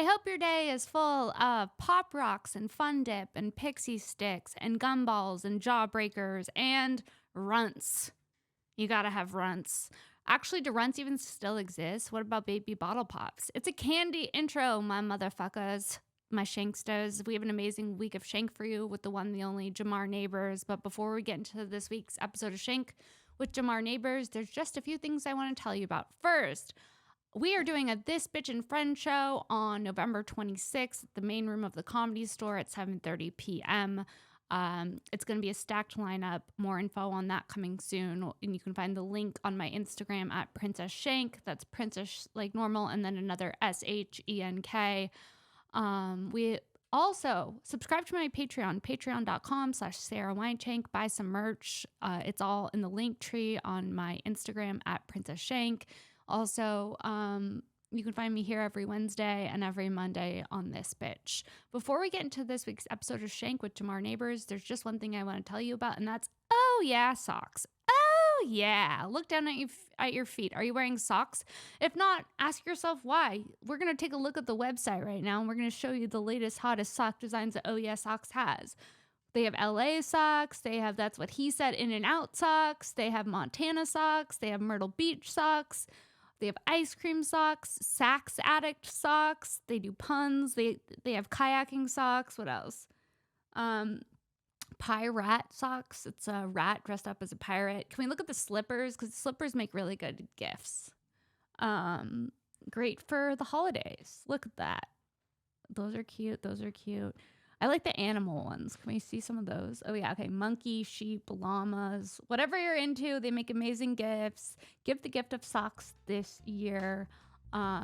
I hope your day is full of Pop Rocks and Fun Dip and Pixie Sticks and Gumballs and Jawbreakers and runts. You gotta have runts. Actually, do runts even still exist? What about baby bottle pops? It's a candy intro, my motherfuckers. My Shanksters. We have an amazing week of Shank for you with the one, the only Jamar Neighbors. But before we get into this week's episode of Shank with Jamar Neighbors, there's just a few things I want to tell you about. First, we are doing a This Bitch and Friend show on November 26th at the main room of the Comedy Store at 7:30 p.m. It's going to be a stacked lineup. More info on that coming soon. And you can find the link on my Instagram at Princess Shank. That's Princess like normal, and then another SHENK. We also subscribe to my Patreon, patreon.com/Sara Weinshenk. Buy some merch. It's all in the link tree on my Instagram at Princess Shank. Also, you can find me here every Wednesday and every Monday on This Bitch. Before we get into this week's episode of Shank with Jamar Neighbors, there's just one thing I want to tell you about, and that's, oh yeah, socks. Oh yeah. Look down at your feet. Are you wearing socks? If not, ask yourself why. We're going to take a look at the website right now, and we're going to show you the latest, hottest sock designs that Oh Yeah Socks has. They have LA socks. They have That's What He Said In and Out socks. They have Montana socks. They have Myrtle Beach socks. They have ice cream socks, Sax Addict socks. They do puns. They have kayaking socks. What else? Pirate socks. It's a rat dressed up as a pirate. Can we look at the slippers? Because slippers make really good gifts. Great for the holidays. Look at that. Those are cute. Those are cute. I like the animal ones. Can we see some of those? Oh, yeah. Okay. Monkey, sheep, llamas, whatever you're into. They make amazing gifts. Give the gift of socks this year go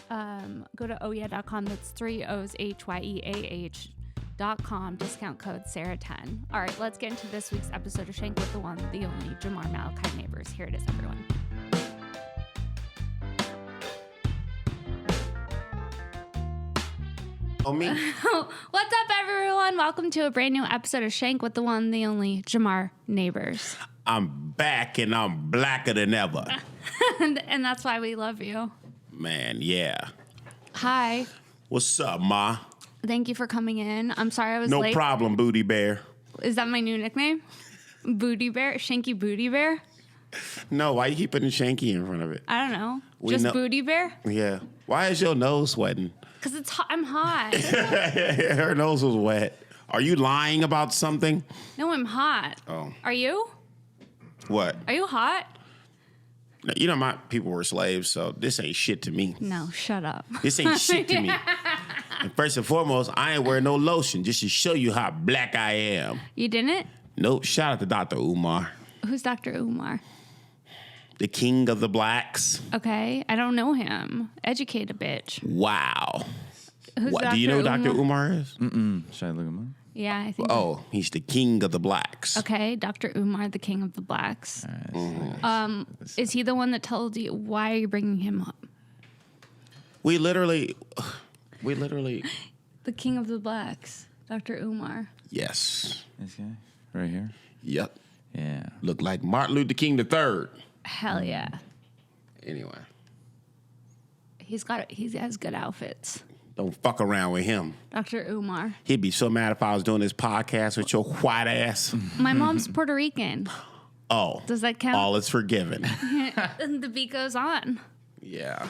to ohyeah.com. That's 3 O's HYEAH.com. Discount code Sara10. All right. Let's get into this week's episode of Shank with the one, the only Jamar Neighbors. Here it is, everyone. Me. What's up, everyone? Welcome to a brand new episode of Shank with the one, the only Jamar Neighbors. I'm back and I'm blacker than ever. and that's why we love you. Man, yeah. Hi. What's up, Ma? Thank you for coming in. I'm sorry I was late. No problem, Booty Bear. Is that my new nickname? Booty Bear? Shanky Booty Bear? No, why you keep putting Shanky in front of it? I don't know. Just Booty Bear? Yeah. Why is your nose sweating? Because it's hot. I'm hot. Her nose was wet. Are you lying about something? No, I'm hot. Oh. Are you? What? Are you hot? No, you know, my people were slaves, so this ain't shit to me. No, shut up. This ain't shit to me. And first and foremost, I ain't wearing no lotion just to show you how black I am. You didn't? Nope. Shout out to Dr. Umar. Who's Dr. Umar? The king of the blacks. Okay, I don't know him. Educate a bitch. Wow. Who's Do you know who Dr. Umar is? Should I look him up? Yeah, I think. Oh, he's the king of the blacks. Okay, Dr. Umar, the king of the blacks. Right, Is he the one that told you? Why are you bringing him up? We literally. The king of the blacks, Dr. Umar. Yes. This guy? Right here? Yep. Yeah. Look like Martin Luther King III. Hell yeah. Anyway. He has good outfits. Don't fuck around with him. Dr. Umar. He'd be so mad if I was doing this podcast with your white ass. My mom's Puerto Rican. Oh. Does that count? All is forgiven. And the beat goes on. Yeah.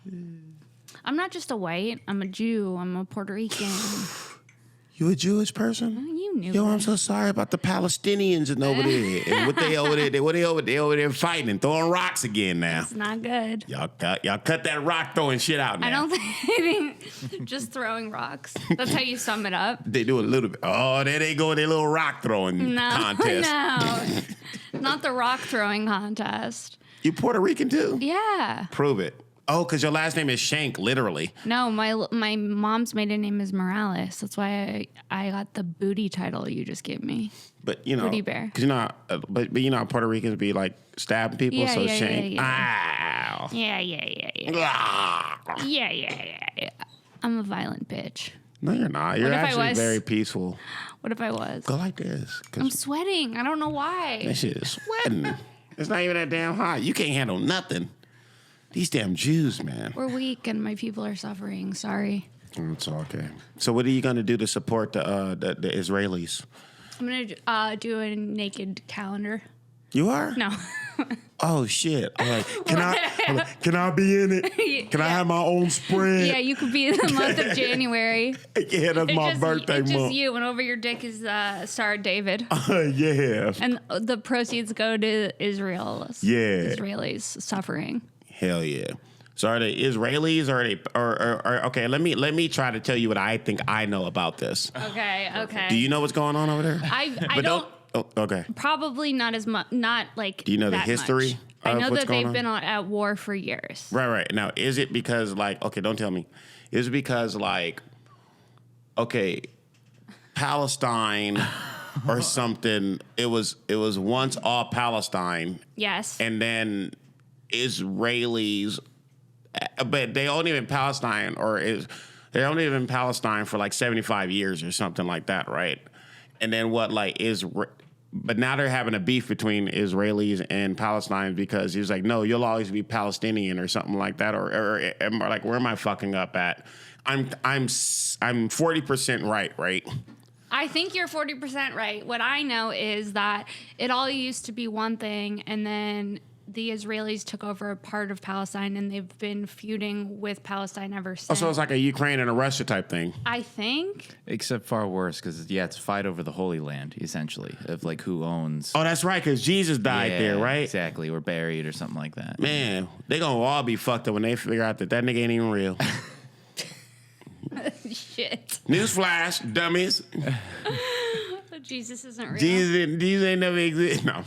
I'm not just a white. I'm a Jew. I'm a Puerto Rican. You a Jewish person? You knew. Yo, that. I'm so sorry about the Palestinians and over there. And what they over there? They over there fighting and throwing rocks again now. It's not good. Y'all cut that rock throwing shit out now. I don't think just throwing rocks. That's how you sum it up. They do a little bit. Oh, there they go, their little rock throwing contest. No, not the rock throwing contest. You Puerto Rican too? Yeah. Prove it. Oh, because your last name is Shank, literally. No, my mom's maiden name is Morales. That's why I got the booty title you just gave me. But you know, Booty bear. Because you know, but you know, how Puerto Ricans be like stabbing people. Yeah, so yeah, Shank. yeah, Ow. Yeah. Yeah. I'm a violent bitch. No, you're not. You're What if I actually was? very peaceful. What if I was? Go like this. I'm sweating. I don't know why. That shit is sweating. It's not even that damn hot. You can't handle nothing. These damn Jews, man. We're weak and my people are suffering. Sorry. It's okay. So what are you going to do to support the Israelis? I'm going to do a naked calendar. You are? No. Oh, shit. All right. Can I be in it? Can I have my own spread? Yeah, you could be in the month of January. Yeah, that's my birthday it's month. just you, and over your dick is Sara David. Yeah. And the proceeds go to Israel. Yeah. Israelis suffering. Hell yeah. So are they Israelis or are they or okay, let me try to tell you what I think I know about this. Okay. Do you know what's going on over there? I don't. Oh, okay. Probably not as much. Not like. Do you know the that history? much. I know what's that going they've on? been at war for years. Right. Now, is it because okay, don't tell me. Is it because okay, Palestine or something? It was once all Palestine. Yes. And then Israelis, but they only been Palestine they only been Palestine for like 75 years or something like that, right? And then but now they're having a beef between Israelis and Palestine because he's like, no, you'll always be Palestinian or something like that, or like, where am I fucking up at? I'm 40% right? I think you're 40% right. What I know is that it all used to be one thing, and then the Israelis took over a part of Palestine, and they've been feuding with Palestine ever since. Oh, so it's like a Ukraine and a Russia type thing. I think. Except far worse, because it's fight over the Holy Land, essentially, of like who owns. Oh, that's right, because Jesus died there, right? Exactly, or buried or something like that. Man, they gonna all be fucked up when they figure out that nigga ain't even real. Shit. Newsflash, dummies. Jesus isn't real. Jesus ain't never exist. No,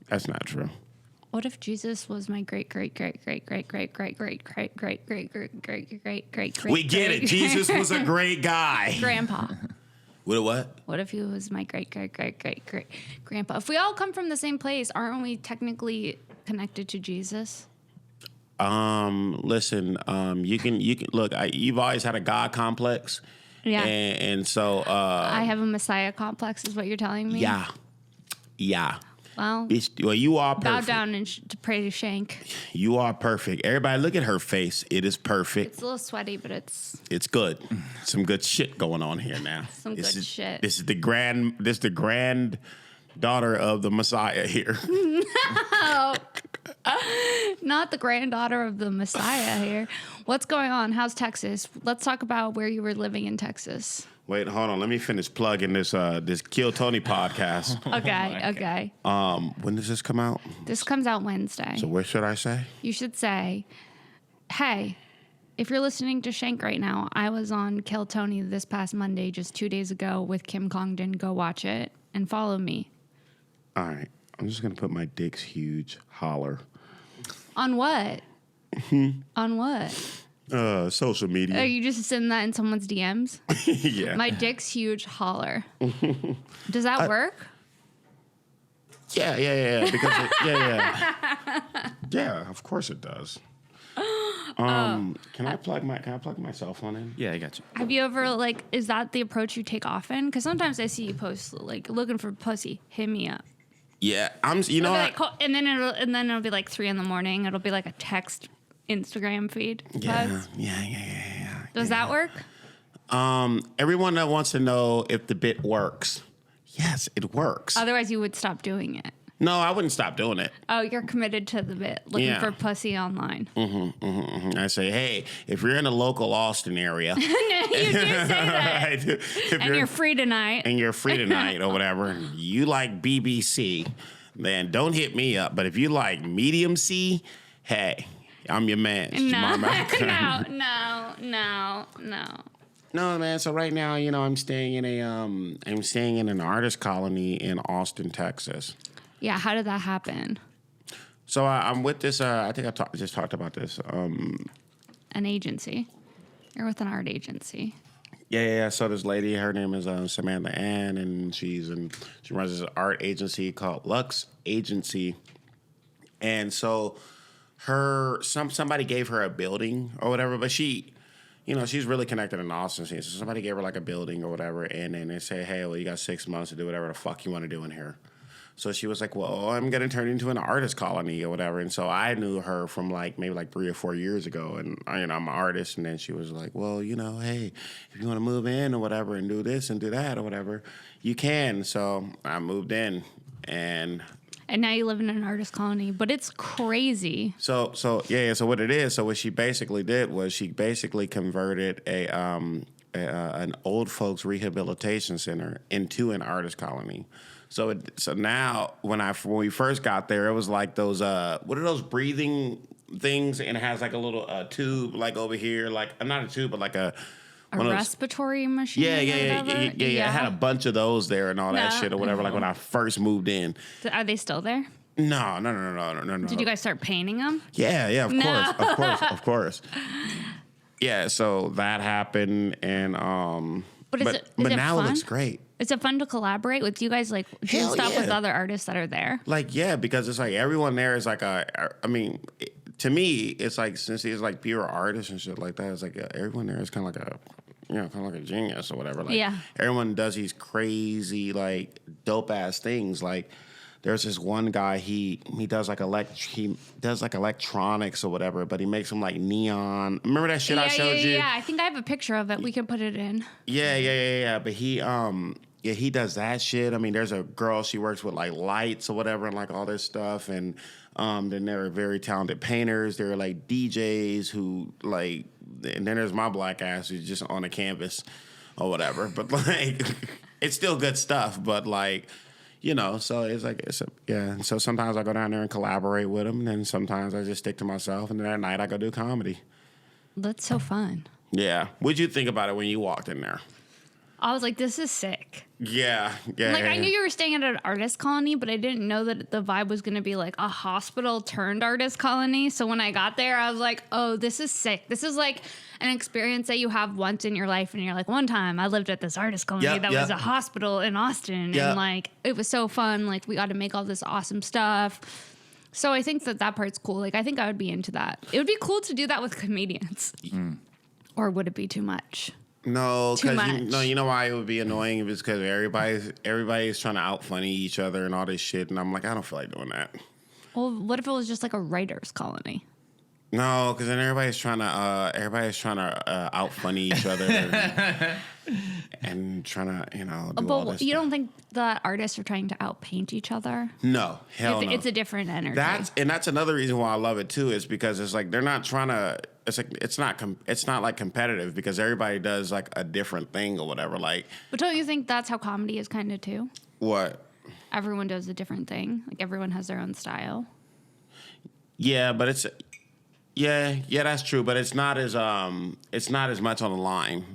that's not true. What if Jesus was my great. We get it. Jesus was a great guy. grandpa? What? What if he was my great grandpa? If we all come from the same place, aren't we technically connected to Jesus? Listen. You can look. You've always had a God complex. Yeah. And so. I have a Messiah complex, is what you're telling me. Yeah. Well, you are perfect. bow down and to pray to Shank. You are perfect. Everybody, look at her face. It is perfect. It's a little sweaty, but it's good. Some good shit going on here now. Shit. This is the grand daughter of the Messiah here. No, not the granddaughter of the Messiah here. What's going on? How's Texas? Let's talk about where you were living in Texas. Wait, hold on. Let me finish plugging this Kill Tony podcast. Okay. When does this come out? This comes out Wednesday. So what should I say? You should say, hey, if you're listening to Shank right now, I was on Kill Tony this past Monday, just 2 days ago, with Kim Congdon. Go watch it and follow me. All right. I'm just going to put my dick's huge holler. On what? On what? Social media. Are you just sending that in someone's DMs? Yeah. My dick's huge holler. Does that work? Yeah. Because yeah, of course it does. Can I plug my cell phone in? Yeah, I got you. Have you ever, is that the approach you take often? Because sometimes I see you post, looking for pussy, hit me up. Yeah, and then it'll be like 3 a.m. It'll be like a text Instagram feed. Yeah. Does that work? Everyone that wants to know if the bit works. Yes, it works. Otherwise, you would stop doing it. No, I wouldn't stop doing it. Oh, you're committed to the bit, looking for pussy online. I say, hey, if you're in the local Austin area. You do say that. I do. And you're free tonight. And you're free tonight or whatever. And you like BBC, then don't hit me up. But if you like medium C, hey, I'm your man. No, man. So right now, I'm staying in an artist colony in Austin, Texas. Yeah, how did that happen? So I'm with this. I think I just talked about this. An agency. You're with an art agency. Yeah. So this lady, her name is Samantha Ann, and she runs this art agency called Lux Agency. And so somebody gave her a building or whatever, but she. She's really connected in Austin. So somebody gave her like a building or whatever, and then they say, hey, well, you got 6 months to do whatever the fuck you want to do in here. So she was like, well, I'm going to turn into an artist colony or whatever. And so I knew her from like maybe like 3 or 4 years ago. And, I'm an artist. And then she was like, well, hey, if you want to move in or whatever and do this and do that or whatever, you can. So I moved in and now you live in an artist colony, but it's crazy. So what it is, so what she basically did was she basically converted an old folks rehabilitation center into an artist colony. So now when we first got there, it was like those what are those breathing things, and it has like a little tube like over here, like not a tube but like a respiratory machine. Yeah. It had a bunch of those there and all that shit or whatever. Like when I first moved in. Are they still there? No. Did you guys start painting them? Yeah, of course. Yeah, so that happened, and but now fun? it looks great. Is it fun to collaborate with? Do you guys like do Hell stuff yeah. with other artists that are there? Like, yeah, because it's like everyone there is like to me, it's like since he's like pure artists and shit like that, it's like everyone there is kind of like a genius or whatever. Like, everyone does these crazy like dope ass things. Like, there's this one guy he does like electronics or whatever, but he makes them like neon. Remember that shit I showed you? Yeah, I think I have a picture of it. We can put it in. Yeah. But he does that shit. I mean, there's a girl, she works with like lights or whatever and like all this stuff. And then there are very talented painters. There are like DJs who like, and then there's my black ass who's just on a canvas or whatever. But like, it's still good stuff. But like, so it's like, And so sometimes I go down there and collaborate with them. And then sometimes I just stick to myself. And then at night I go do comedy. That's so fun. Yeah. What'd you think about it when you walked in there? I was like, this is sick. Yeah. Like, I knew you were staying at an artist colony, but I didn't know that the vibe was going to be like a hospital turned artist colony. So when I got there, I was like, oh, this is sick. This is like an experience that you have once in your life. And you're like, one time I lived at this artist colony that was a hospital in Austin. Yep. And like, it was so fun. Like, we got to make all this awesome stuff. So I think that part's cool. Like, I think I would be into that. It would be cool to do that with comedians. Or would it be too much? No, because you know why it would be annoying? It was because everybody's trying to out funny each other and all this shit, and I'm like, I don't feel like doing that. Well, what if it was just like a writer's colony? No, because then everybody's trying to out funny each other and trying to do all this you stuff. don't think the artists are trying to outpaint each other? No, hell no. It's a different energy. That's another reason why I love it too. Is because it's like they're not trying to. It's like it's not like competitive because everybody does like a different thing or whatever. Like, but don't you think that's how comedy is kind of too? What? Everyone does a different thing. Like everyone has their own style. Yeah, but it's. Yeah, that's true, but it's not as much on the line.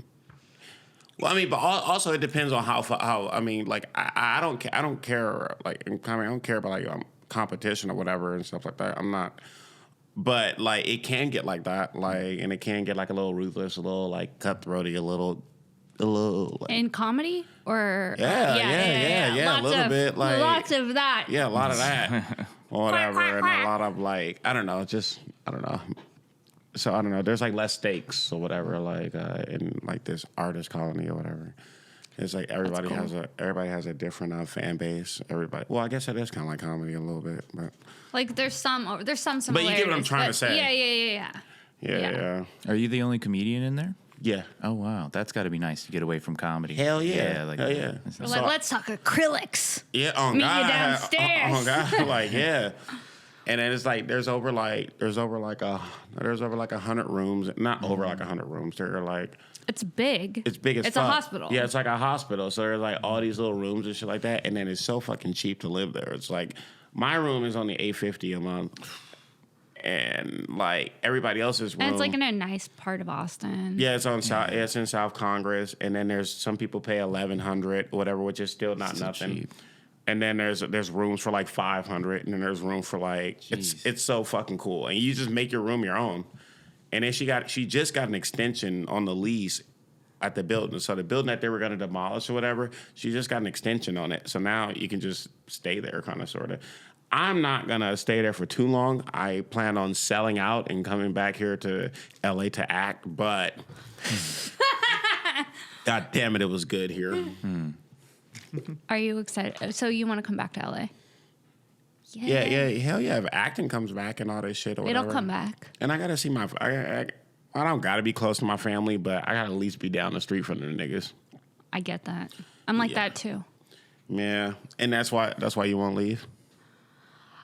Well, I mean, but also it depends on how I mean, like I don't care like in comedy, I don't care about like competition or whatever and stuff like that. I'm not, but like it can get like that, like, and it can get like a little ruthless, a little like cutthroaty, a little. Like, in comedy or yeah, a little bit like lots of that. Yeah, a lot of that. Or whatever, and a lot of like I don't know. So I don't know. There's like less stakes or whatever, like in like this artist colony or whatever. It's like everybody has a different fan base. Everybody. Well, I guess it is kind of like comedy a little bit, but like there's some similarities. But you get what I'm trying to say. Yeah. Are you the only comedian in there? Yeah. Oh wow, that's got to be nice to get away from comedy. Hell yeah. Hell yeah. We're like, let's talk acrylics. Yeah, on Meet God. you downstairs. On God, like yeah. And then it's like there's over like 100 rooms, not over like 100 rooms. They're like it's big. It's big as it's fuck. a hospital. Yeah, it's like a hospital. So there's like all these little rooms and shit like that. And then it's so fucking cheap to live there. It's like my room is only $850 a month. And like everybody else's room, and it's like in a nice part of Austin. Yeah, it's on South. Yeah, it's in South Congress, and then there's some people pay $1,100, whatever, which is still not nothing. Cheap. And then there's rooms for like $500, and then there's room for like it's so fucking cool, and you just make your room your own. And then she just got an extension on the lease at the building, so the building that they were going to demolish or whatever, she just got an extension on it, so now you can just stay there, kind of, sort of. I'm not going to stay there for too long. I plan on selling out and coming back here to LA to act, but God damn it was good here. Are you excited? So you want to come back to LA? Yeah, hell yeah. If acting comes back and all this shit or whatever. It'll come back. And I gotta see I don't gotta be close to my family, but I gotta at least be down the street from the niggas. I get that. I'm like that too. Yeah. And that's why you won't leave?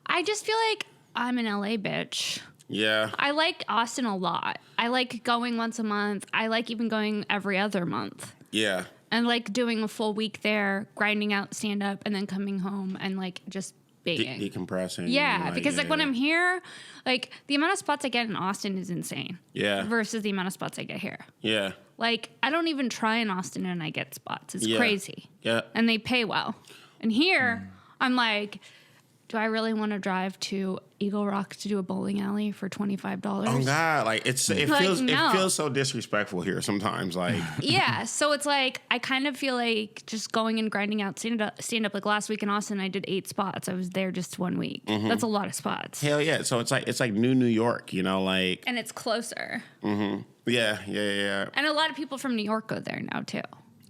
I just feel like I'm an LA bitch. Yeah. I like Austin a lot. I like going once a month. I like even going every other month. Yeah. And like doing a full week there, grinding out stand up, and then coming home and like just being decompressing. Yeah, because like when I'm here, like the amount of spots I get in Austin is insane. Yeah. Versus the amount of spots I get here. Yeah. Like I don't even try in Austin and I get spots. It's crazy. Yeah. And they pay well. And here, I'm like, do I really want to drive to Eagle Rock to do a bowling alley for $25? Oh God, like it feels so disrespectful here sometimes. Like yeah, so it's like I kind of feel like just going and grinding out stand up. Like last week in Austin, I did 8 spots. I was there just 1 week. Mm-hmm. That's a lot of spots. Hell yeah! So it's like New York, you know, like And it's closer. Mm-hmm. Yeah. And a lot of people from New York go there now too.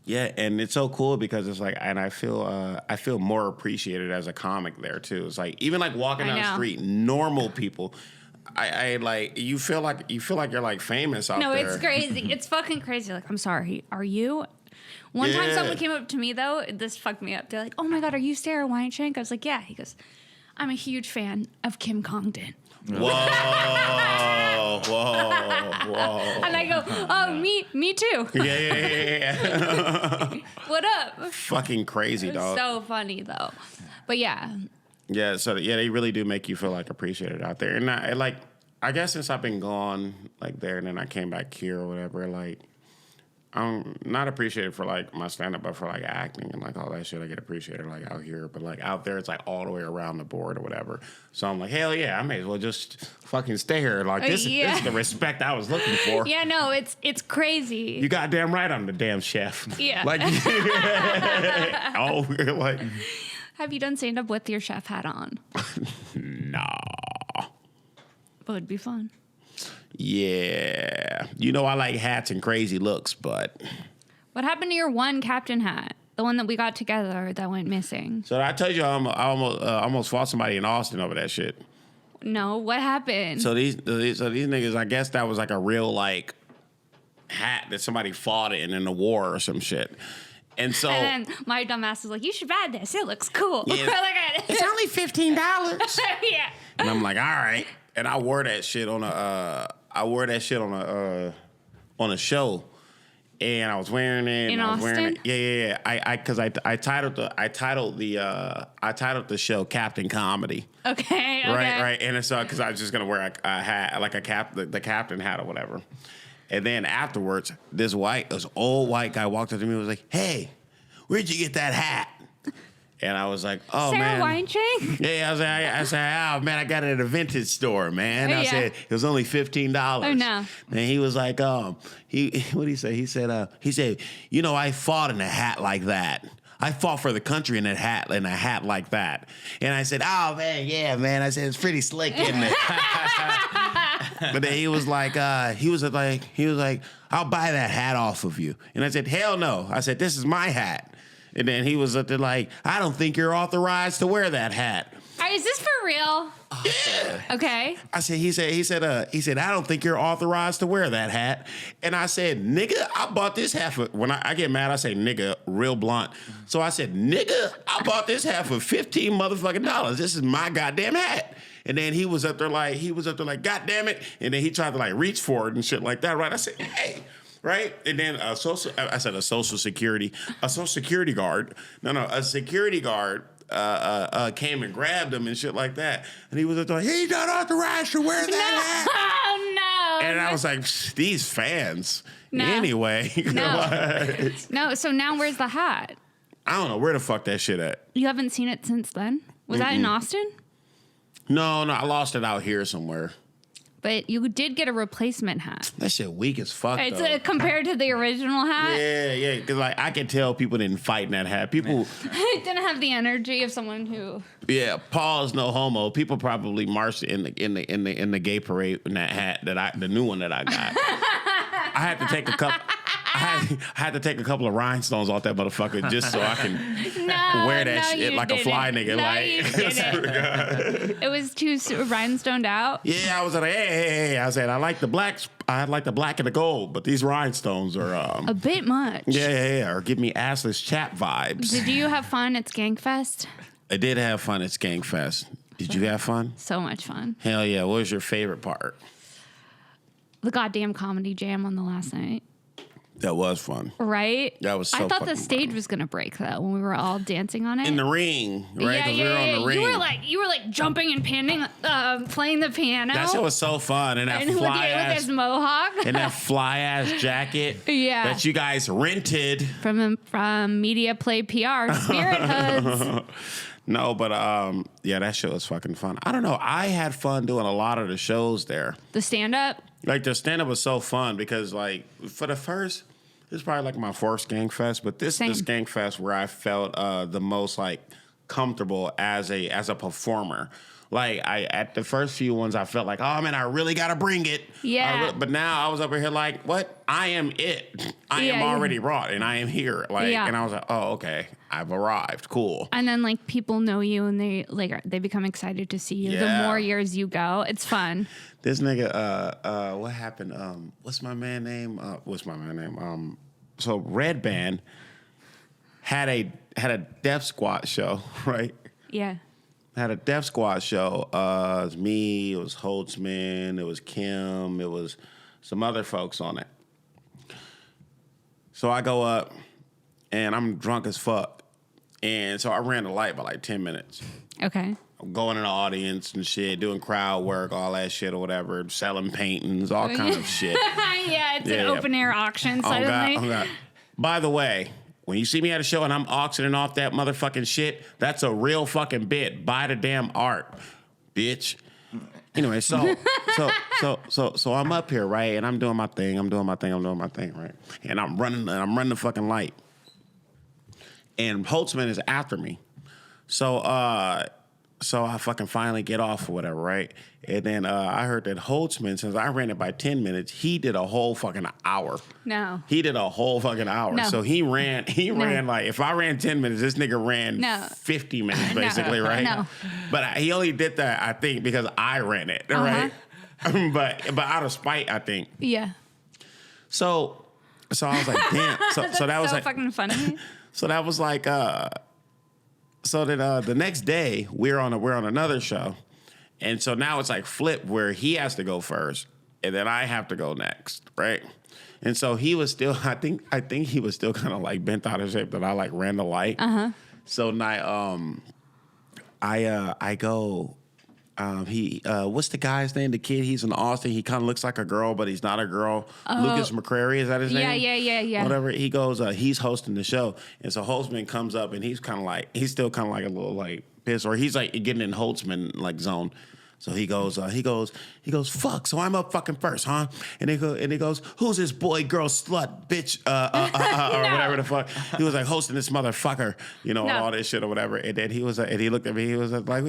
Yeah, and it's so cool because it's like, and I feel more appreciated as a comic there too. It's like even like walking down the street, normal people, I like you feel like you're like famous out there. No, it's crazy. It's fucking crazy. Like, I'm sorry, are you? One time someone came up to me though, this fucked me up. They're like, "Oh my God, are you Sara Weinshenk?" I was like, "Yeah." He goes, "I'm a huge fan of Kim Congdon." Whoa. And I go, "Oh, me too." Yeah. What up? Fucking crazy, dog. So funny though, but yeah. Yeah, so yeah, they really do make you feel like appreciated out there. And I guess since I've been gone like there and then I came back here or whatever, like I'm not appreciated for like my stand up, but for like acting and like all that shit I get appreciated like out here. But like out there it's like all the way around the board or whatever. So I'm like, hell yeah, I may as well just fucking stay here. Like this is the respect I was looking for. Yeah, no, it's crazy. You goddamn right I'm the damn chef. Yeah. Like like Have you done stand up with your chef hat on? Nah. But it'd be fun. Yeah. You know I like hats and crazy looks, but... What happened to your one captain hat? The one that we got together that went missing. So I told you I almost fought somebody in Austin over that shit. No, what happened? So these niggas, I guess that was like a real like hat that somebody fought in the war or some shit. And so... And then my dumb ass was like, you should buy this. It looks cool. Yeah, it's only $15. Yeah. And I'm like, all right. And I wore that shit on a show, and I was wearing it. In Austin? Yeah. I titled the show Captain Comedy. Okay. Right. And it's because I was just gonna wear a hat, like the captain hat or whatever. And then afterwards, this old white guy walked up to me and was like, "Hey, where'd you get that hat?" And I was like, "Oh, Sara man." Weinshenk? Yeah, I said, "Oh, man, I got it at a vintage store, man." I said, it was only $15. Oh, no. And he was like, what did he say? He said, "You know, I fought in a hat like that. I fought for the country in a hat like that." And I said, "Oh, man, yeah, man." I said, "It's pretty slick, isn't it?" But then he was like, "I'll buy that hat off of you." And I said, "Hell no." I said, "This is my hat." And then he was up there like, "I don't think you're authorized to wear that hat." Is this for real? Yeah. Okay. I said, he said, "I don't think you're authorized to wear that hat." And I said, "Nigga, I bought this hat for," when I get mad, I say nigga real blunt. So I said, "Nigga, I bought this hat for $15 motherfucking dollars. This is my goddamn hat." And then he was up there like, "God damn it." And then he tried to like reach for it and shit like that, right? I said, "Hey." Right? And then a social security guard came and grabbed him and shit like that. And he was like, "He's not authorized to wear that hat." Oh, no. And I was like, these fans. No. Anyway. No. No, so now where's the hat? I don't know. Where the fuck that shit at? You haven't seen it since then? Was that in Austin? No, I lost it out here somewhere. But you did get a replacement hat. That shit weak as fuck, though. Compared to the original hat? Yeah, because like I can tell people didn't fight in that hat. People It didn't have the energy of someone who. Yeah, pause, no homo. People probably marched in the gay parade in that hat the new one that I got. I I had to take a couple of rhinestones off that motherfucker just so I can wear that shit like a fly nigga. No, like, you didn't. It was too rhinestoned out. Yeah, I was like, hey. I said, I like the blacks. I like the black and the gold, but these rhinestones are a bit much. Yeah, or give me assless chap vibes. Did you have fun at Skankfest? I did have fun at Skankfest. Did you have fun? So much fun. Hell yeah. What was your favorite part? The goddamn comedy jam on the last night. That was fun. Right? That was so I thought the fucking stage fun. was going to break, though, when we were all dancing on it. In the ring, right? Yeah, 'Cause we were on the ring. You were like jumping and panning, playing the piano. That shit was so fun. And that and fly with ass his mohawk. and that fly ass jacket Yeah. that you guys rented. From Media Play PR, Spirit Hoods. No, but yeah, that shit was fucking fun. I don't know. I had fun doing a lot of the shows there. The stand-up? Like the stand-up was so fun because like for the first, this is probably like my first Skankfest, but this is the Skankfest where I felt the most like comfortable as a performer. Like at the first few ones, I felt like, oh man, I really gotta bring it. Yeah. But now I was over here like, what? I am it. I am already brought, and I am here. Like, and I was like, oh okay, I've arrived. Cool. And then like people know you and they become excited to see you. The more years you go, it's fun. This nigga, what happened? What's my man name? So Red Band had a Death Squad show, right? Yeah. Had a Death Squad show. It was me, it was Holtzman, it was Kim, it was some other folks on it. So I go up and I'm drunk as fuck. And so I ran the light by like 10 minutes. Okay. I'm going in the audience and shit, doing crowd work, all that shit or whatever, selling paintings, all kind of shit. Yeah, it's an open air auction suddenly. Oh God. By the way, when you see me at a show and I'm auctioning off that motherfucking shit, that's a real fucking bit. Buy the damn art, bitch. Anyway, so I'm up here, right? And I'm doing my thing, right? And I'm running the fucking light. And Holtzman is after me. So I fucking finally get off or whatever, right? And then I heard that Holtzman, since I ran it by 10 minutes, he did a whole fucking hour. No. He did a whole fucking hour. No. So he ran like, if I ran 10 minutes, this nigga ran 50 minutes basically, right? No. But he only did that, I think, because I ran it, right? but out of spite, I think. Yeah. So I was like, damn. So that was like fucking funny. So that was like so then the next day we're on another show. And so now it's like flip where he has to go first and then I have to go next, right? And so he was still I think he was still kind of like bent out of shape that I like ran the light. So now I go what's the guy's name? The kid, he's in Austin. He kind of looks like a girl, but he's not a girl. Lucas McCrary, is that his name? Yeah. Whatever. He goes, he's hosting the show. And so Holtzman comes up and he's still kind of like a little like pissed, or he's like getting in Holtzman like zone. So he goes, fuck. So I'm up fucking first, huh? And he goes, who's this boy, girl, slut, bitch, or whatever the fuck. He was like hosting this motherfucker, and all this shit or whatever. And then he was like, and he looked at me. He was like,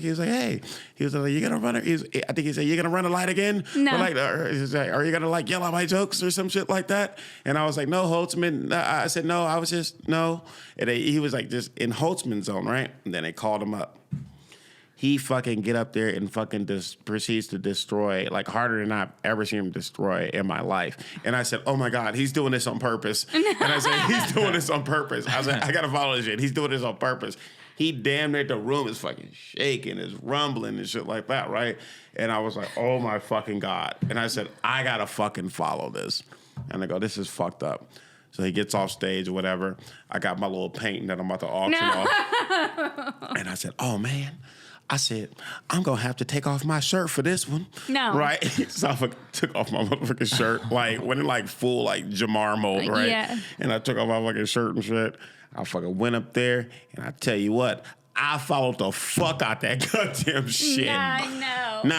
hey, he was like, you gonna run it? I think he said, you gonna run a light again? No. Or like, are you gonna like yell at my jokes or some shit like that? And I was like, no, Holtzman. I said no. I was just no. And he was like just in Holtzman's zone, right? And then they called him up. He fucking get up there and fucking proceeds to destroy, like harder than I've ever seen him destroy in my life. And I said, oh my God, he's doing this on purpose. And I said, he's doing this on purpose. I was like, I gotta follow this shit. He's doing this on purpose. He damn near the room is fucking shaking, is rumbling and shit like that, right? And I was like, oh my fucking God. And I said, I gotta fucking follow this. And I go, this is fucked up. So he gets off stage or whatever. I got my little painting that I'm about to auction off. And I said, oh man. I said, I'm going to have to take off my shirt for this one. No. Right? So I took off my motherfucking shirt, like, went in like full like Jamar mode, right? Yeah. And I took off my fucking shirt and shit. I fucking went up there, and I tell you what, I followed the fuck out that goddamn shit. Nah, I know. No,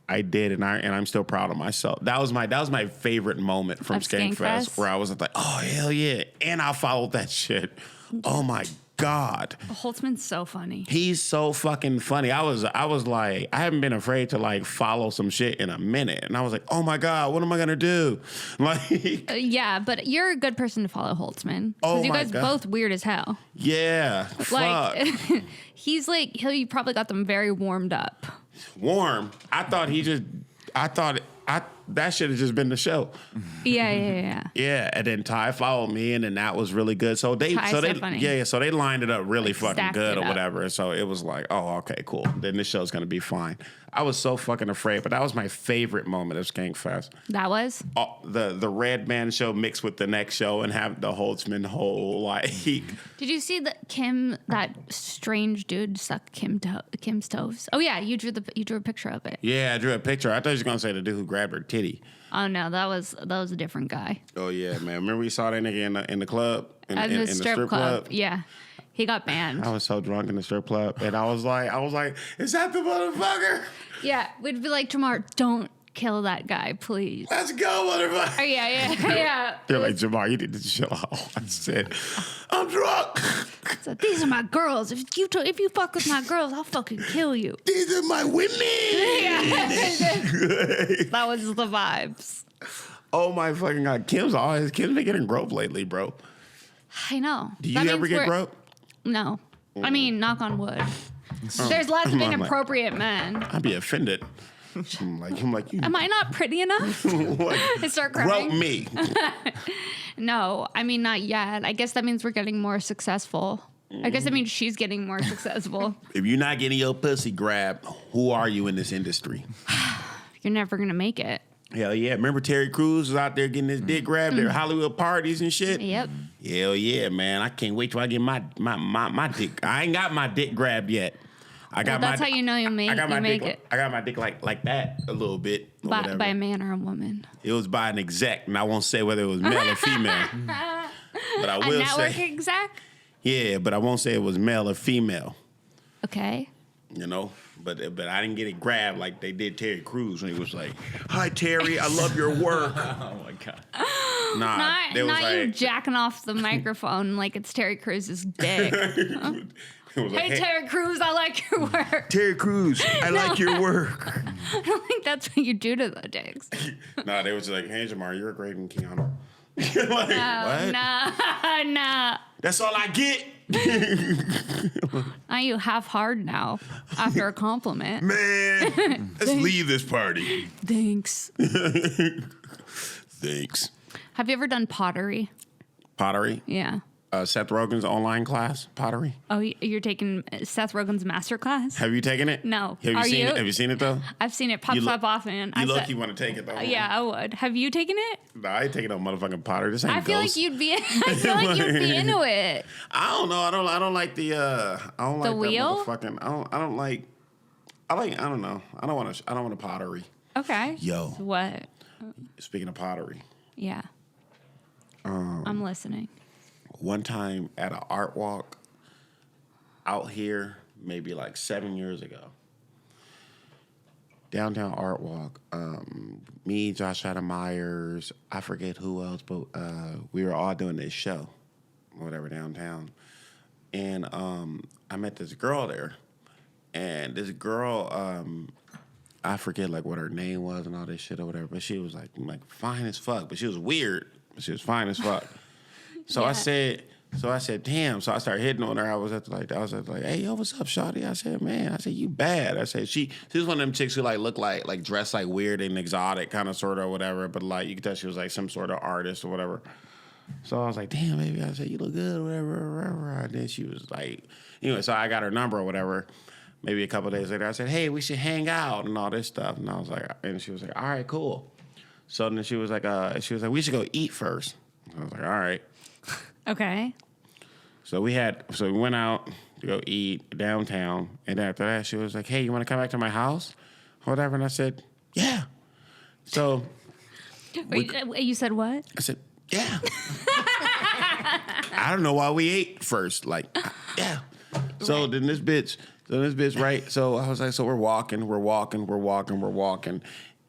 I did, and I'm still proud of myself. That was my favorite moment from Skankfest, where I was like, oh, hell yeah. And I followed that shit. Oh, my God. Holtzman's so funny. He's so fucking funny. I was like, I haven't been afraid to like follow some shit in a minute. And I was like, oh my God, what am I gonna do? Like, Yeah, but you're a good person to follow, Holtzman. Oh Because you my guys God. both weird as hell. yeah, fuck. Like, he probably got them very warmed up. Warm. That should have just been the show. Yeah. Yeah, and then Ty followed me, and then that was really good. So they funny. so they lined it up really fucking stacked good it or up. whatever. So it was like, oh, okay, cool. Then this show's gonna be fine. I was so fucking afraid, but that was my favorite moment of Skankfest. That was? The Red Man show mixed with the next show and have the Holtzman whole like. Did you see that strange dude suck Kim's toes? Oh yeah, you drew a picture of it. Yeah, I drew a picture. I thought you was gonna say the dude who grabbed her titty. Oh no, that was a different guy. Oh yeah, man. Remember we saw that nigga in the club At the strip club. Yeah. He got banned. I was so drunk in the strip club, and I was like, is that the motherfucker? Yeah, we'd be like, Jamar, don't kill that guy, please. Let's go, motherfucker. Oh, yeah. They're like, Jamar, you need to chill out. I said, I'm drunk. So, these are my girls. If you fuck with my girls, I'll fucking kill you. These are my women. That was the vibes. Oh my fucking God. Kim's been getting groped lately, bro. I know. Do you ever get groped? No. I mean, knock on wood. There's lots of inappropriate men. I'd be offended. I'm like, you Am I not pretty enough? I start crying. grope me. No, I mean, not yet. I guess that means we're getting more successful. I guess that means she's getting more successful. If you're not getting your pussy grabbed, who are you in this industry? You're never going to make it. Hell yeah. Remember Terry Crews was out there getting his dick grabbed at Hollywood parties and shit? Yep. Hell yeah, man. I can't wait till I get my dick. I ain't got my dick grabbed yet. That's how you know you make it. I got my dick like that a little bit. By a man or a woman. It was by an exec, and I won't say whether it was male or female. But I will a network say. exec? Yeah, but I won't say it was male or female. Okay. You know? But I didn't get it grabbed like they did Terry Crews when he was like, "Hi Terry, I love your work." Oh my God. Nah, not you jacking off the microphone like it's Terry Crews's dick. Hey, Terry Crews, I like your work. Terry Crews, I like your work. I don't think that's what you do to the dicks. Nah, they was like, "Hey Jamar, you're great in Keanu." Like, what? Nah. That's all I get. Are you half hard now after a compliment? Man, let's leave this party. Thanks. Thanks. Have you ever done pottery? Pottery? Yeah. Seth Rogen's online class, pottery. Oh, you're taking Seth Rogen's master class? Have you taken it? No. Have you seen it? Have you seen it though? I've seen it pops up often. You look, you want to take it though? Yeah, I would. Have you taken it? No, I ain't taking no motherfucking pottery. This ain't I feel ghost. like you'd be. I feel like you'd be into it. I don't know. I don't like the. I don't like wheel. That motherfucking. I don't like. I don't know. I don't want a pottery. Okay. Yo. What? Speaking of pottery. Yeah. I'm listening. One time at an art walk out here, maybe like 7 years ago, downtown art walk, me, Josh Adam Myers, I forget who else, but we were all doing this show, whatever, downtown. And I met this girl there. And this girl, I forget like what her name was and all this shit or whatever, but she was like fine as fuck, but she was weird, but she was fine as fuck. So yeah. I said, damn. So I started hitting on her. I was like, hey, yo, what's up, shawty? I said, man, you bad. I said, she's one of them chicks who like look like dressed like weird and exotic, kind of sort of whatever. But like you could tell she was like some sort of artist or whatever. So I was like, damn, baby. I said, you look good, whatever. And then she was like, anyway. So I got her number or whatever. Maybe a couple of days later, I said, hey, we should hang out and all this stuff. And I was like, and she was like, all right, cool. So then she was like, we should go eat first. I was like, all right. Okay. So we went out to go eat downtown, and after that, she was like, "Hey, you want to come back to my house, or whatever?" And I said, "Yeah." So, wait, you said what? I said, "Yeah." I don't know why we ate first, like, yeah. So right. Then this bitch, right? So I was like, so we're walking.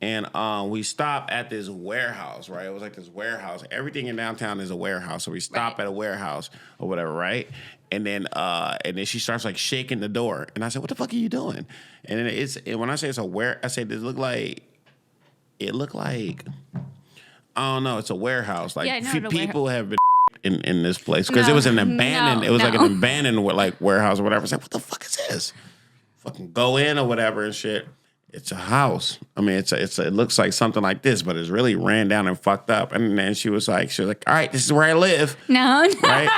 And we stop at this warehouse, right? It was like this warehouse. Everything in downtown is a warehouse. So we stop at a warehouse or whatever, right? And then she starts like shaking the door, and I said, "What the fuck are you doing?" And then when I say it's I said it looked like I don't know, it's a warehouse. Like Yeah, I know, people have been in this place because it was an abandoned. It was like an abandoned like warehouse or whatever. It's like, what the fuck is this? Fucking go in or whatever and shit. It's a house. I mean, it looks like something like this, but it's really ran down and fucked up. And then she was like, all right, this is where I live. No, Right?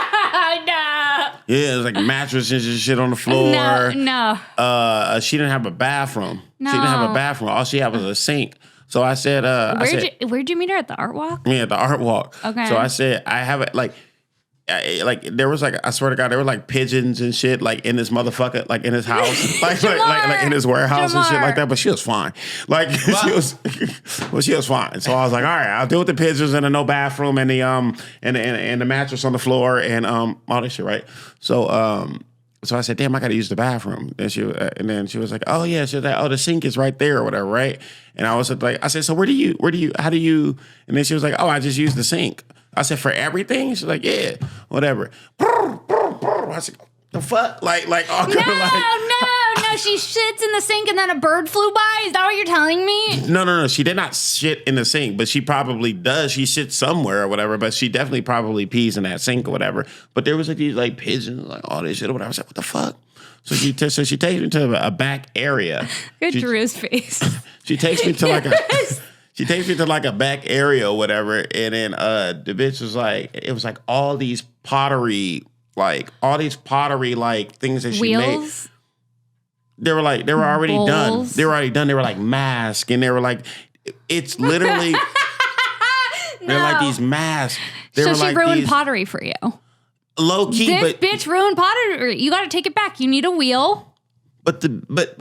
no. Yeah, there's like mattresses and shit on the floor. No. She didn't have a bathroom. No. She didn't have a bathroom. All she had was a sink. So I said, Where'd you meet her at the art walk? Me at the art walk. Okay. So I said, I have it like there was like, I swear to God, there were like pigeons and shit like in this motherfucker, like in his house, like in his warehouse and shit like that. But she was fine. Like she was fine. So I was like, all right, I'll deal with the pigeons and the no bathroom and the and the mattress on the floor and all this shit, right? So I said, damn, I got to use the bathroom. And she was like, oh yeah. She was like, oh, the sink is right there or whatever, right? And I was like, I said, so how do you? And then she was like, oh, I just use the sink. I said, for everything? She's like, yeah, whatever. I said, the fuck? Like all kind of like. No, she shits in the sink and then a bird flew by? Is that what you're telling me? No. She did not shit in the sink, but she probably does. She shits somewhere or whatever, but she definitely probably pees in that sink or whatever. But there was like these like pigeons, like all this shit or whatever. I was like, what the fuck? So she takes me to a back area. Good Drew's face. She takes me to like a... She takes me to like a back area or whatever, and then the bitch was like, it was like all these pottery like things that she made. They were already done. They were already done. They were like masks, and they were like, it's literally they're like these masks. So she ruined pottery for you. Low key, this bitch ruined pottery. You got to take it back. You need a wheel. But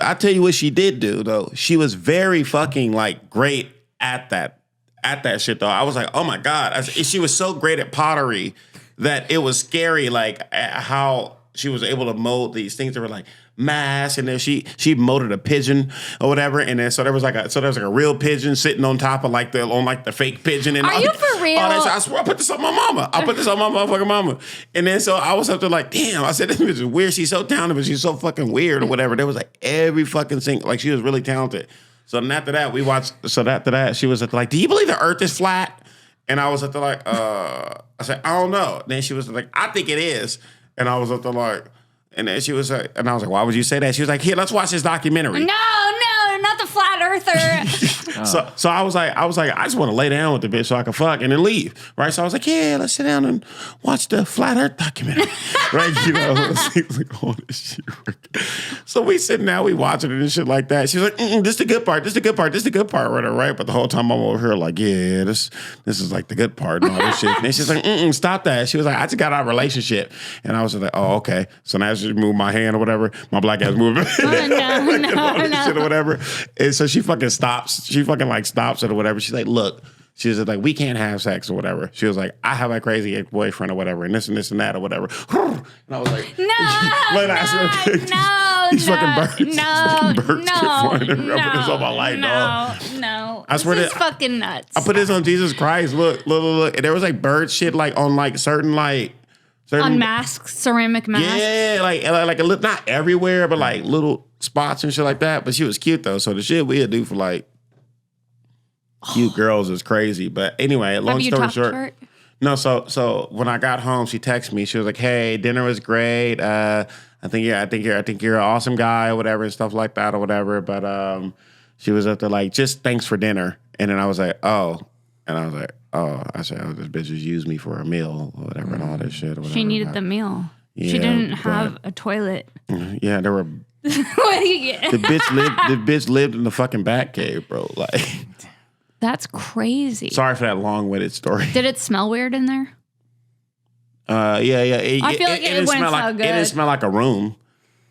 I tell you what she did do though. She was very fucking like great at that shit though. I was like, oh my God. She was so great at pottery that it was scary, like how she was able to mold these things that were like masks, and then she molded a pigeon or whatever, and then so there was like a real pigeon sitting on top of like the fake pigeon. And are you for real? I swear I put this on my mama. I put this on my motherfucking mama. And then so I was up there like, damn. I said, this bitch is weird. She's so talented, but she's so fucking weird or whatever. There was like every fucking thing. Like she was really talented. So then after that, we watched. So after that, she was at the, like, do you believe the Earth is flat? And I was at the like, I said, I don't know. Then she was like, I think it is. And I was at the like, and then she was like, and I was like, why would you say that? She was like, here, let's watch this documentary. No, not the flat earther. So I was like, I just want to lay down with the bitch so I can fuck and then leave, right? So I was like, yeah, let's sit down and watch the flat Earth documentary, right? You know, she's like, oh, this shit. So we sitting down, we watching it and shit like that. She's like, this the good part, this the good part, this the good part, right? But the whole time I'm over here like, yeah, this is like the good part and all this shit. And then she's like, stop that. She was like, I just got out of a relationship, and I was like, oh, okay. So now she moved my hand or whatever, my black ass moving, no. shit or whatever. And so she fucking stops. She fucking like stops it or whatever. She's like, look. She was like, we can't have sex or whatever. She was like, I have a crazy ex-boyfriend or whatever, and this and that or whatever. And I was like, these fucking birds keep flying and rubbing this on my light, dog. No. I swear this is fucking nuts. I put this on Jesus Christ. Look. And there was like bird shit like on like certain unmasked ceramic masks. Yeah, like not everywhere, but like little spots and shit like that. But she was cute though, so the shit we'd do for like cute girls is crazy. But anyway, long story short. No, so when I got home, she texted me. She was like, "Hey, dinner was great. I think you're an awesome guy or whatever and stuff like that or whatever." But she was up there like, "Just thanks for dinner." And then I was like, "Oh," and I was like, "Oh," I said, "Oh, this bitch just used me for a meal or whatever and all this shit." Or whatever. She needed the meal. Yeah, she didn't have a toilet. Yeah, there were. What do you get? The bitch lived in the fucking bat cave, bro. Like. That's crazy. Sorry for that long-winded story. Did it smell weird in there? Yeah. I feel like it wouldn't smell good. It didn't smell like a room.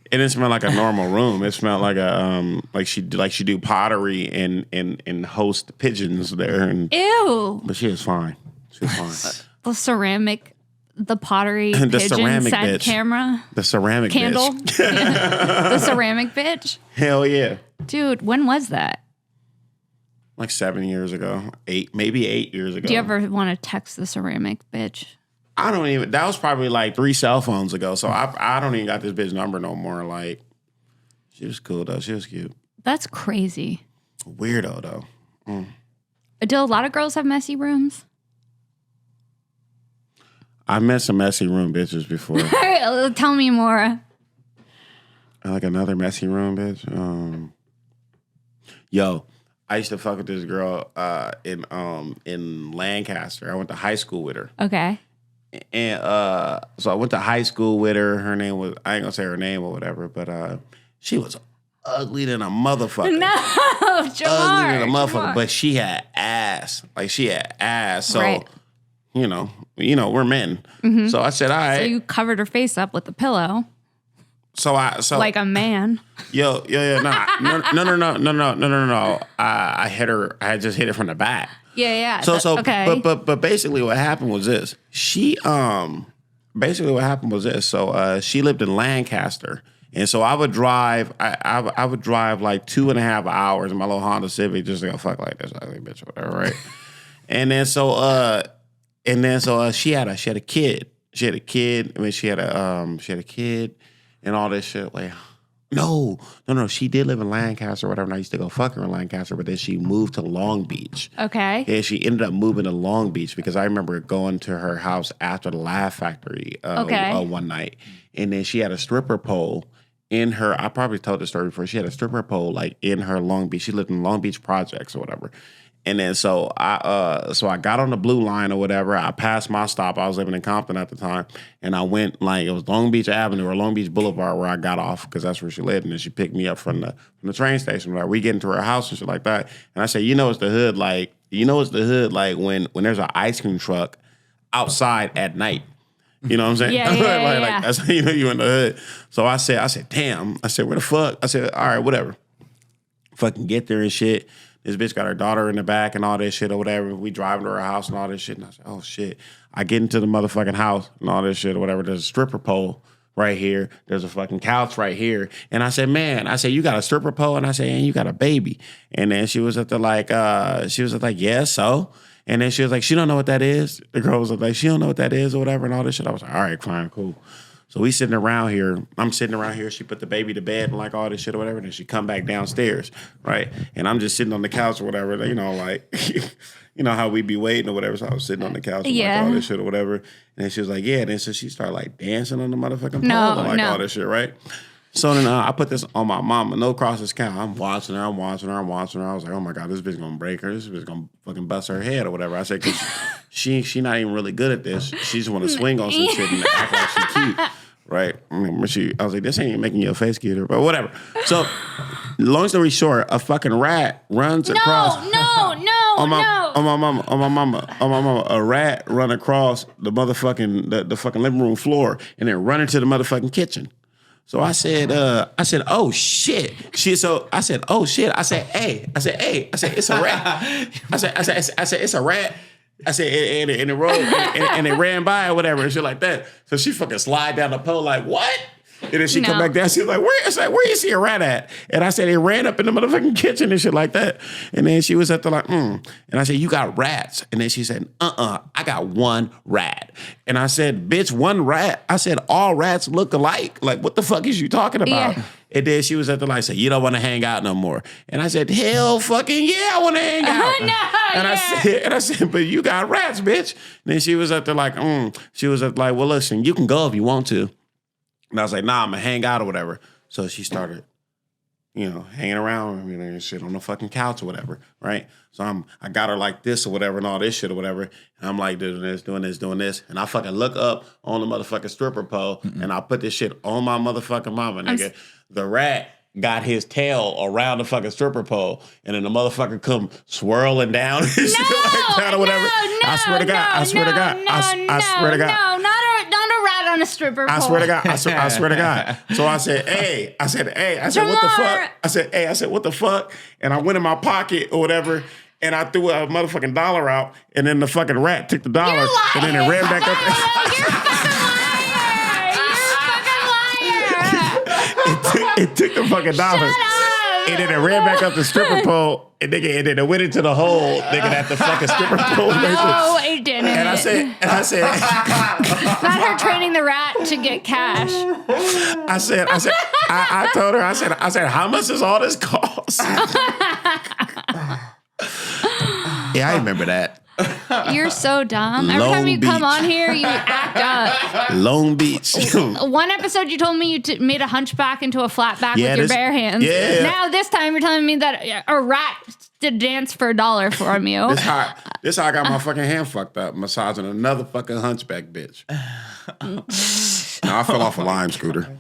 It didn't smell like a normal room. It smelled like a like she do pottery and host pigeons there. And, ew. But she was fine. She was fine. The pottery the pigeon ceramic set bitch. Camera. The ceramic candle. Bitch. Yeah. The ceramic bitch. Hell yeah. Dude, when was that? Like 7 years ago, maybe 8 years ago. Do you ever want to text the ceramic bitch? I don't even. That was probably like 3 cell phones ago. So I don't even got this bitch number no more. Like, she was cool though. She was cute. That's crazy. Weirdo though. Do a lot of girls have messy rooms? I met some messy room bitches before. Tell me more. Like another messy room bitch. Yo, I used to fuck with this girl in Lancaster. I went to high school with her. Okay. And so I went to high school with her. Her name was, I ain't gonna say her name or whatever, but she was ugly than a motherfucker. No, Jamar. Ugly than a motherfucker. Jamar. But she had ass. Like she had ass. So Right. you know, we're men. So I said, all right. So you covered her face up with a pillow. So Like a man. no. I hit her. I had just hit it from the back. Yeah. Okay. But basically what happened was this. So she lived in Lancaster. And so I would drive I would drive like 2.5 hours in my little Honda Civic just to go fuck like this ugly bitch or whatever, right? and then so she had a kid. She had a kid. I mean she had a kid and all this shit. Like No. She did live in Lancaster or whatever, and I used to go fuck her in Lancaster, but then she moved to Long Beach. Okay. Yeah, she ended up moving to Long Beach because I remember going to her house after the Laugh Factory one night. And then she had a stripper pole in her, I probably told the story before, she had a stripper pole like in her Long Beach. She lived in Long Beach Projects or whatever. And then so I got on the blue line or whatever. I passed my stop. I was living in Compton at the time. And I went like, it was Long Beach Avenue or Long Beach Boulevard where I got off because that's where she lived. And then she picked me up from the train station. Like, we get into her house and shit like that. And I said, it's the hood like, when there's an ice cream truck outside at night. You know what I'm saying? Yeah. Like that's how you know you in the hood. So I said, damn. I said, where the fuck? I said, all right, whatever. Fucking get there and shit. This bitch got her daughter in the back and all this shit or whatever. We driving to her house and all this shit. And I said, oh shit. I get into the motherfucking house and all this shit or whatever. There's a stripper pole right here. There's a fucking couch right here. And I said, you got a stripper pole? And I said, and you got a baby. And then she was at the yeah, so. And then she was like, she don't know what that is. The girl was like, she don't know what that is or whatever and all this shit. I was like, all right, fine, cool. So we sitting around here. I'm sitting around here. She put the baby to bed and like all this shit or whatever. And then she come back downstairs, right? And I'm just sitting on the couch or whatever. Like, how we be waiting or whatever. So I was sitting on the couch and like all this shit or whatever. And then she was like, yeah. And then so she started like dancing on the motherfucking pole and like all this shit, right? So then I put this on my mama, no crosses count. I'm watching her. I was like, oh my God, this bitch gonna break her. This bitch gonna fucking bust her head or whatever. I said, cause she not even really good at this. She just wanna swing on some shit and act like she cute. Right? I was like, this ain't making your face cuter, but whatever. So, long story short, a fucking rat runs across. On my mama, a rat run across the motherfucking the fucking living room floor and then run into the motherfucking kitchen. So I said, oh shit. I said, oh shit. I said, hey. I said, it's a rat. I said, it's a rat. I said, and it rolled, and it ran by or whatever and shit like that. So she fucking slide down the pole like, what? And then she come back down. She's like, where you see a rat at? And I said, it ran up in the motherfucking kitchen and shit like that. And then she was at the like, And I said, you got rats? And then she said, I got one rat. And I said, bitch, one rat? I said, all rats look alike. Like, what the fuck is you talking about? Yeah. And then she was at the light, said, you don't want to hang out no more. And I said, hell fucking yeah, I want to hang out. I said, but you got rats, bitch. And then she was at the like, She was at the like, well, listen, you can go if you want to. And I was like, nah, I'm going to hang out or whatever. So she started, hanging around with me and shit on the fucking couch or whatever, right? So I got her like this or whatever and all this shit or whatever. And I'm like doing this. And I fucking look up on the motherfucking stripper pole and I put this shit on my motherfucking mama, nigga. The rat got his tail around the fucking stripper pole and then the motherfucker come swirling down and shit like that or whatever. I swear to God. On a stripper pole. I swear to God. So I said, hey, what the fuck? I said, what the fuck? And I went in my pocket or whatever, and I threw a motherfucking dollar out, and then the fucking rat took the dollar, and then it ran back up. You're a fucking liar. It took the fucking dollar. Shut up. And then it ran back up the stripper pole, and then it went into the hole, nigga, at the fucking stripper pole. No, it didn't. And I said, not her training the rat to get cash. I told her, I said, how much does all this cost? Yeah, I remember that. You're so dumb. Every time you come on here, you act up. Long Beach. One episode, you told me you made a hunchback into a flatback with your bare hands. Yeah. Now this time, you're telling me that a rat did dance for $1 from you. This how I got my fucking hand fucked up, massaging another fucking hunchback bitch. No, I fell off a Lime scooter.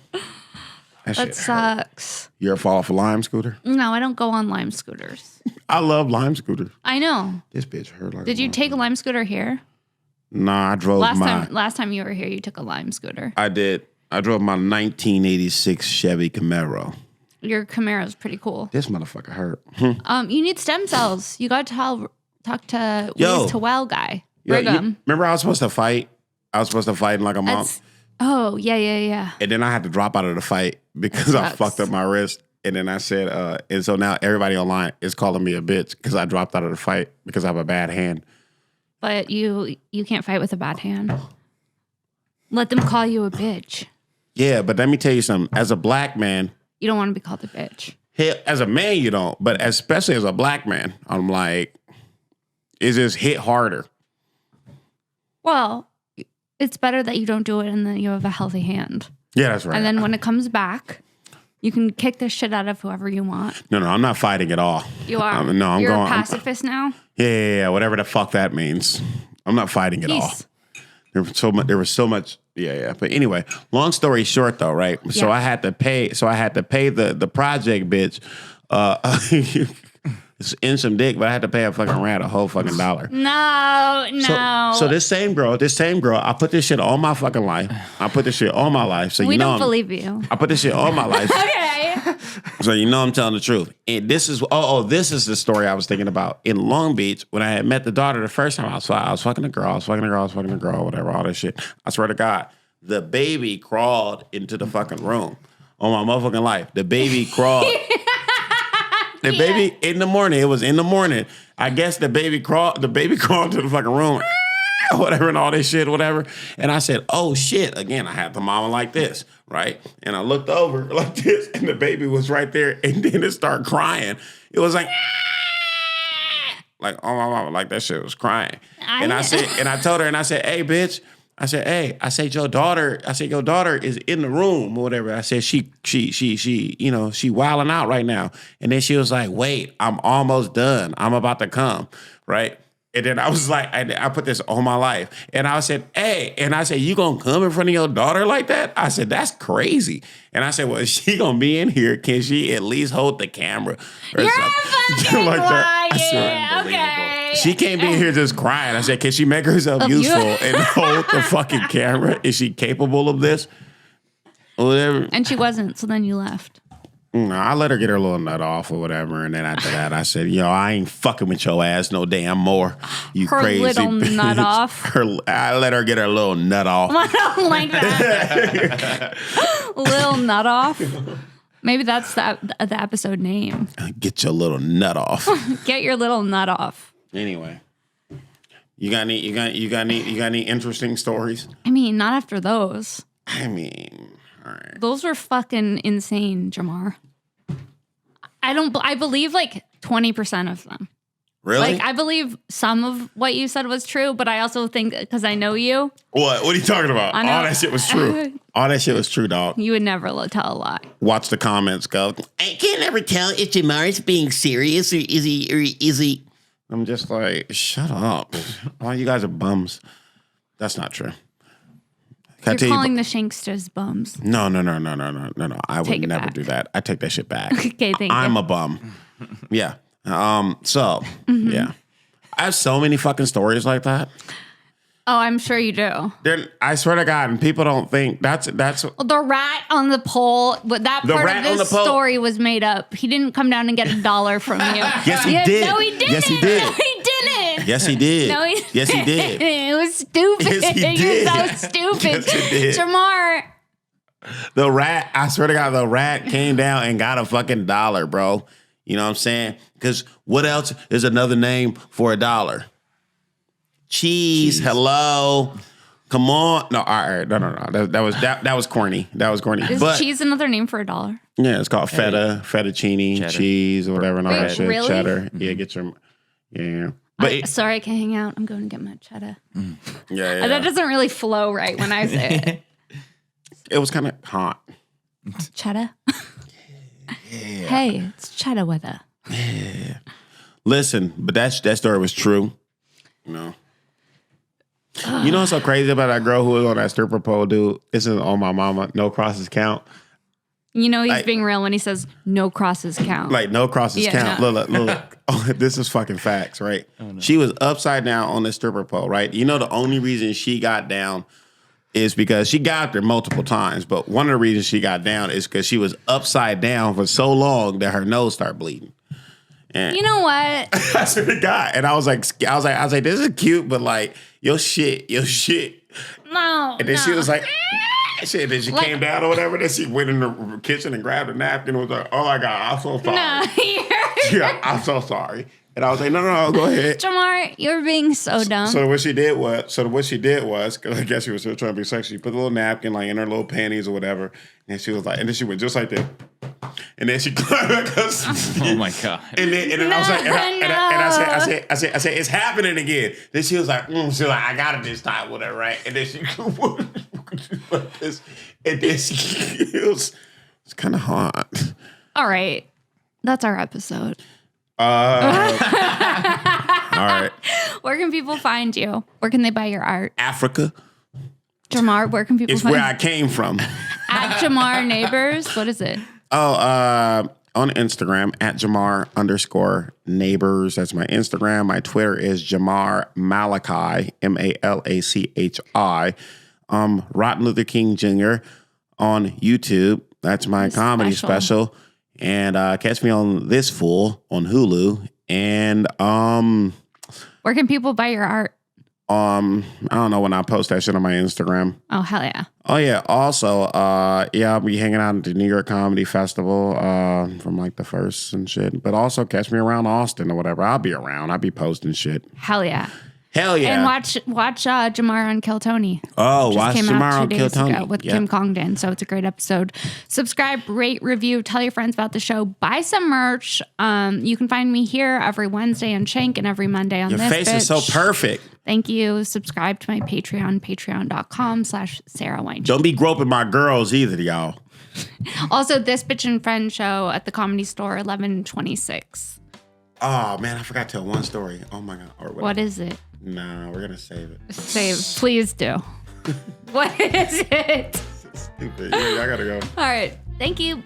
That sucks. You ever fall off a Lime scooter? No, I don't go on Lime scooters. I love Lime scooters. I know. This bitch hurt like. Did you take a Lime scooter here? Nah, I drove last time you were here, you took a Lime scooter. I did. I drove my 1986 Chevy Camaro. Your Camaro's pretty cool. This motherfucker hurt. You need stem cells. You got to talk to Ways to Well guy. Brigham. Remember I was supposed to fight? I was supposed to fight in like a month. Oh, yeah. And then I had to drop out of the fight because I fucked up my wrist. And then I said, and so now everybody online is calling me a bitch because I dropped out of the fight because I have a bad hand. But you can't fight with a bad hand. Let them call you a bitch. Yeah, but let me tell you something. As a black man, you don't want to be called a bitch. As a man, you don't. But especially as a black man, I'm like, it just hit harder. Well, it's better that you don't do it and then you have a healthy hand. Yeah, that's right. And then when it comes back, you can kick the shit out of whoever you want. No, I'm not fighting at all. You are? I'm You're going. a pacifist now? Yeah, whatever the fuck that means. I'm not fighting at all. There was so much. Yeah. But anyway, long story short, though, right? Yeah. So I had to pay. The project bitch. In some dick, but I had to pay a fucking rat a whole fucking $1. No. So this same girl, I put this shit all my fucking life. I put this shit all my life. So we don't believe you. I put this shit all my life. Okay. So I'm telling the truth. And this is this is the story I was thinking about. In Long Beach, when I had met the daughter the first time, I was fucking a girl, whatever, all that shit. I swear to God, the baby crawled into the fucking room. On my motherfucking life. The baby crawled. The baby in the morning. It was in the morning. I guess the baby crawled to the fucking room, whatever, and all this shit, whatever. And I said, "Oh shit!" Again, I had the mama like this, right? And I looked over like this, and the baby was right there. And then it started crying. It was like oh my mama, like that shit was crying. And I told her, and I said, "Hey, bitch." I said, your daughter is in the room or whatever. I said, she wilding out right now. And then she was like, wait, I'm almost done. I'm about to come, right? And then I was like, I put this on my life. And I said, hey, you gonna come in front of your daughter like that? I said, that's crazy. And I said, well, is she gonna be in here? Can she at least hold the camera? Or You're something like that? I said, okay. She can't be in here just crying. I said, can she make herself useful and hold the fucking camera? Is she capable of this? Or whatever. And she wasn't, so then you left. No, I let her get her little nut off or whatever. And then after that, I said, I ain't fucking with your ass no damn more. You her crazy little bitch. Nut off. I let her get her little nut off. I don't like that. Little nut off. Maybe that's the episode name. Get your little nut off. Get your little nut off. Anyway, you got any interesting stories? I mean, not after those. I mean, all right. Those were fucking insane, Jamar. I believe like 20% of them. Really? Like, I believe some of what you said was true, but I also think, because I know you. What are you talking about? All that shit was true. All that shit was true, dog. You would never tell a lie. Watch the comments go, I can't ever tell if Jamar's being serious or is he. I'm just like, shut up. All you guys are bums. That's not true. You're calling the Shanksters bums. No. I would never do that. I take that shit back. Okay, thank you. I'm a bum. Yeah. Yeah. I have so many fucking stories like that. Oh, I'm sure you do. I swear to God, and people don't think that's Well, the rat on the pole. That part of this story was made up. He didn't come down and get $1 from you. Yes, he did. No, he didn't. Yes, he did. No, he didn't. Yes, he did. No, yes, he did. It was stupid. Yes, he did. You're so stupid. Yes, he did. Jamar, The rat, I swear to God, the rat came down and got a fucking dollar, bro. You know what I'm saying? Because what else is another name for $1? Cheese. Hello. Come on. No, all right. No. That was corny. That was corny. Is cheese another name for $1? Yeah, it's called fettuccine, cheddar. cheese, or whatever, and all that Wait, shit. really? Cheddar. Yeah, get your, yeah. But Sorry, I can't hang out. I'm going to get my cheddar. yeah. That doesn't really flow right when I say it. It was kind of hot. Cheddar? Hey, it's cheddar weather. Listen, but that story was true. You know. You know what's so crazy about that girl who was on that stripper pole, dude? This is on my mama. No crosses count. You know he's being real when he says no crosses count. Like no crosses count. No. Look. Oh, this is fucking facts, right? Oh, no. She was upside down on the stripper pole, right? You know the only reason she got down is because she got there multiple times, but one of the reasons she got down is because she was upside down for so long that her nose started bleeding. And you know what? I swear to God. And I was like, this is cute, but like, your shit. No. And then she was like, shit. Then she came down or whatever. Then she went in the kitchen and grabbed a napkin and was like, oh my God, I'm so sorry. No, Yeah, I'm so sorry. And I was like, no, go ahead. Jamar, you're being so dumb. So what she did was, because I guess she was still trying to be sexy, she put a little napkin like in her little panties or whatever. And she was like, and then she went just like that. And then she climbed. Oh my God. And then I was like, and I said, it's happening again. Then she was like, she was like, I got it this time, whatever, right? And then she like this, and then it's kind of hot. All right, that's our episode. All right. Where can people find you? Where can they buy your art? Africa. Jamar, where can people It's find where I came from. At Jamar Neighbors? What is it? Oh, on Instagram at Jamar_Neighbors. That's my Instagram. My Twitter is Jamar Malachi, Malachi. Rotten Luther King Jr. on YouTube. That's my comedy special. And catch me on This Fool on Hulu. And where can people buy your art? I don't know when I post that shit on my Instagram. Oh, hell yeah. Oh yeah. Also, I'll be hanging out at the New York Comedy Festival from like the 1st and shit. But also catch me around Austin or whatever. I'll be around. I'll be posting shit. Hell yeah. Hell yeah. And watch Jamar on Kill Tony. Oh, watch Jamar on Kill Tony with Kim Congdon. So it's a great episode. Subscribe, rate, review, tell your friends about the show. Buy some merch. You can find me here every Wednesday on Shank and every Monday on Your This face is so perfect. Thank you. Subscribe to my Patreon, patreon.com/Sara Weinshenk. Don't be groping my girls either, y'all. Also, This Bitch and Friend show at the Comedy Store, 11/26. Oh, man, I forgot to tell one story. Oh, my God. Or what is it? Nah, we're going to save it. Please do. What is it? Stupid. Yeah, I got to go. All right. Thank you.